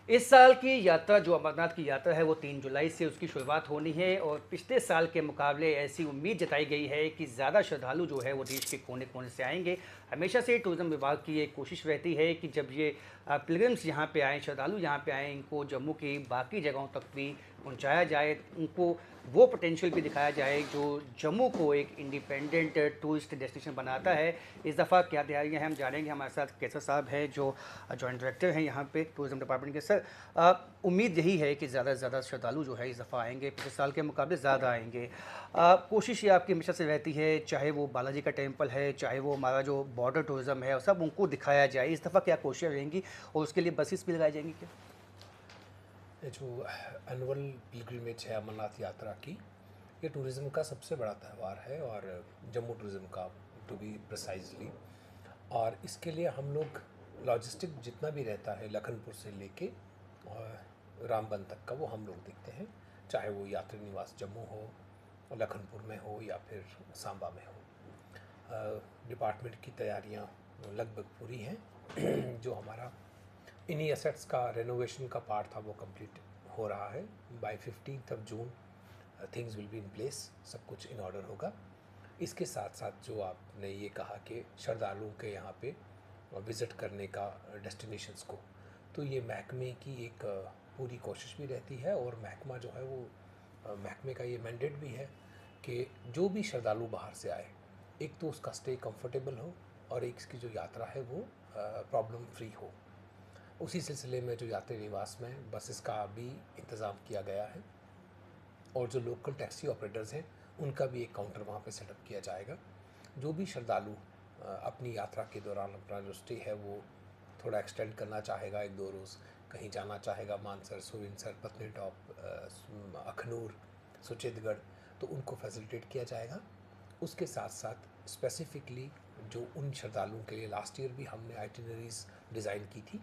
इस साल की यात्रा जो अमरनाथ की यात्रा है वो 3 जुलाई से उसकी शुरुआत होनी है और पिछले साल के मुकाबले ऐसी उम्मीद जताई गई है कि ज़्यादा श्रद्धालु जो है वो देश के कोने कोने से आएंगे। हमेशा से टूरिज़्म विभाग की एक कोशिश रहती है कि जब ये पिलग्रिम्स यहाँ पे आएँ, श्रद्धालु यहाँ पे आएँ, इनको जम्मू की बाकी जगहों तक भी पहुँचाया जाए, उनको वो पोटेंशियल भी दिखाया जाए जो जम्मू को एक इंडिपेंडेंट टूरिस्ट डेस्टिनेशन बनाता है। इस दफ़ा क्या तैयारियां हैं हम जानेंगे। हमारे साथ कैसर साहब हैं जो जॉइंट डायरेक्टर हैं यहाँ पे टूरिज्म डिपार्टमेंट के। सर, उम्मीद यही है कि ज़्यादा से ज़्यादा श्रद्धालु जो है इस दफ़ा आएंगे, पिछले साल के मुकाबले ज़्यादा आएंगे। कोशिश ये आपकी हमेशा से रहती है, चाहे वो बालाजी का टेम्पल है, चाहे वो हमारा जो बॉर्डर टूरिज़्म है, सब उनको दिखाया जाए। इस दफ़ा क्या कोशिशें रहेंगी और उसके लिए बसेस भी लगाई जाएंगी क्या? ये जो एनुअल पिलग्रिमेज है अमरनाथ यात्रा की, ये टूरिज़्म का सबसे बड़ा त्यौहार है और जम्मू टूरिज़्म का, टू बी प्रिसाइजली। और इसके लिए हम लोग लॉजिस्टिक जितना भी रहता है लखनपुर से लेके और रामबन तक का, वो हम लोग देखते हैं, चाहे वो यात्री निवास जम्मू हो, लखनपुर में हो या फिर सांबा में हो। डिपार्टमेंट की तैयारियां लगभग पूरी हैं। जो हमारा इन्हीं एसेट्स का रेनोवेशन का पार्ट था वो कंप्लीट हो रहा है। By 15 June things will be in place, सब कुछ इन ऑर्डर होगा। इसके साथ साथ जो आपने ये कहा कि श्रद्धालुओं के यहाँ पे विज़िट करने का डेस्टिनेशंस को, तो ये महकमे की एक पूरी कोशिश भी रहती है और महकमा जो है वो महकमे का ये मैंडेट भी है कि जो भी श्रद्धालु बाहर से आए, एक तो उसका स्टे कंफर्टेबल हो और एक इसकी जो यात्रा है वो प्रॉब्लम फ्री हो। उसी सिलसिले में जो यात्री निवास में बसेस का भी इंतज़ाम किया गया है और जो लोकल टैक्सी ऑपरेटर्स हैं उनका भी एक काउंटर वहाँ पे सेटअप किया जाएगा। जो भी श्रद्धालु अपनी यात्रा के दौरान अपना जो स्टे है वो थोड़ा एक्सटेंड करना चाहेगा, 1-2 रोज़ कहीं जाना चाहेगा, मानसर, सुरिनसर, पत्नी टॉप, अखनूर, सुचेतगढ़, तो उनको फैसिलिटेट किया जाएगा। उसके साथ साथ स्पेसिफिकली जो उन श्रद्धालुओं के लिए लास्ट ईयर भी हमने आइटिनरीज डिज़ाइन की थी,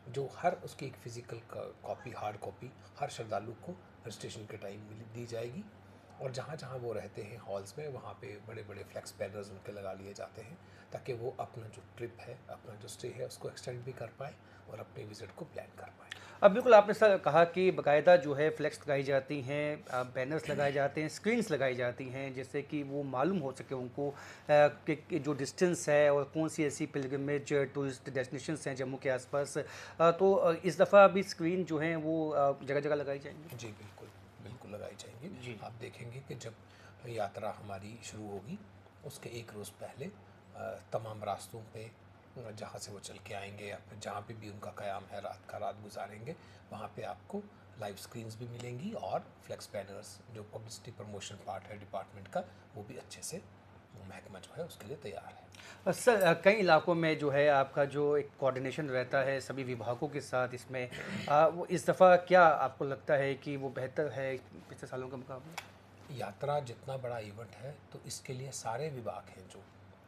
जो हर उसकी एक फ़िज़िकल कॉपी, हार्ड कॉपी हर श्रद्धालु को रजिस्ट्रेशन के टाइम दी जाएगी। और जहाँ जहाँ वो रहते हैं हॉल्स में, वहाँ पे बड़े बड़े फ्लैक्स बैनर्स उनके लगा लिए जाते हैं ताकि वो अपना जो ट्रिप है, अपना जो स्टे है, उसको एक्सटेंड भी कर पाए और अपने विज़िट को प्लान कर पाए। अब बिल्कुल आपने सर कहा कि बाकायदा जो है फ्लैक्स लगाई जाती हैं, बैनर्स लगाए जाते हैं, स्क्रीन्स लगाई जाती हैं, जिससे कि वो मालूम हो सके उनको कि जो डिस्टेंस है और कौन सी ऐसी पिलग्रिमेज टूरिस्ट डेस्टिनेशंस हैं जम्मू के आसपास। तो इस दफ़ा भी स्क्रीन जो हैं वो जगह जगह लगाई जाएंगी। जी बिल्कुल, बिल्कुल लगाई जाएंगी। जी। आप देखेंगे कि जब यात्रा हमारी शुरू होगी उसके एक रोज़ पहले तमाम रास्तों पे जहाँ से वो चल के आएंगे या फिर जहाँ पे भी उनका क़याम है, रात गुजारेंगे, वहाँ पे आपको लाइव स्क्रीन्स भी मिलेंगी और फ्लेक्स बैनर्स, जो पब्लिसिटी प्रमोशन पार्ट है डिपार्टमेंट का, वो भी अच्छे से महकमा जो है उसके लिए तैयार है। सर, कई इलाकों में जो है आपका जो एक कोऑर्डिनेशन रहता है सभी विभागों के साथ, इसमें वो इस दफ़ा क्या आपको लगता है कि वो बेहतर है पिछले सालों के मुकाबले? यात्रा जितना बड़ा इवेंट है तो इसके लिए सारे विभाग हैं जो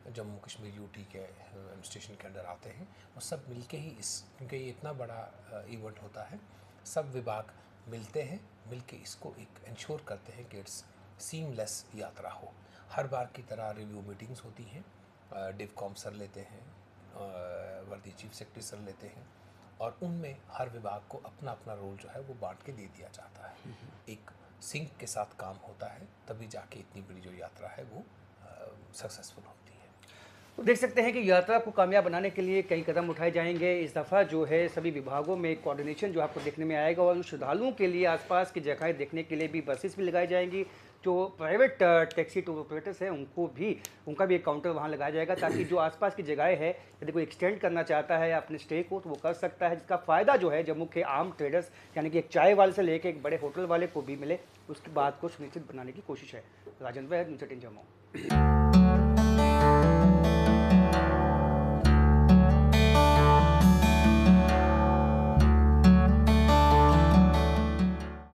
जम्मू कश्मीर यूटी के एडमिनिस्ट्रेशन के अंडर आते हैं, वो सब मिलके ही क्योंकि ये इतना बड़ा इवेंट होता है, सब विभाग मिलते हैं, मिलके इसको एक इंश्योर करते हैं कि इट्स सीमलेस यात्रा हो। हर बार की तरह रिव्यू मीटिंग्स होती हैं, डिवकॉम सर लेते हैं, वर्दी चीफ सेक्रेटरी सर लेते हैं और उनमें हर विभाग को अपना अपना रोल जो है वो बांट के दे दिया जाता है। एक सिंक के साथ काम होता है, तभी जाके इतनी बड़ी जो यात्रा है वो सक्सेसफुल होती है। तो देख सकते हैं कि यात्रा को कामयाब बनाने के लिए कई कदम उठाए जाएंगे। इस दफ़ा जो है सभी विभागों में कोऑर्डिनेशन जो आपको देखने में आएगा और श्रद्धालुओं के लिए आसपास की जगहें देखने के लिए भी बसेस भी लगाई जाएंगी। जो प्राइवेट टैक्सी टूर ऑपरेटर्स हैं उनका भी एक काउंटर वहाँ लगाया जाएगा ताकि जो आसपास की जगहें हैं, यदि कोई एक्सटेंड करना चाहता है अपने स्टे को तो वो कर सकता है, जिसका फ़ायदा जो है जम्मू के आम ट्रेडर्स यानी कि एक चाय वाले से लेकर एक बड़े होटल वाले को भी मिले। उसकी बात को सुनिश्चित बनाने की कोशिश है। राजेंद्र है, न्यूज़ 18 जम्मू।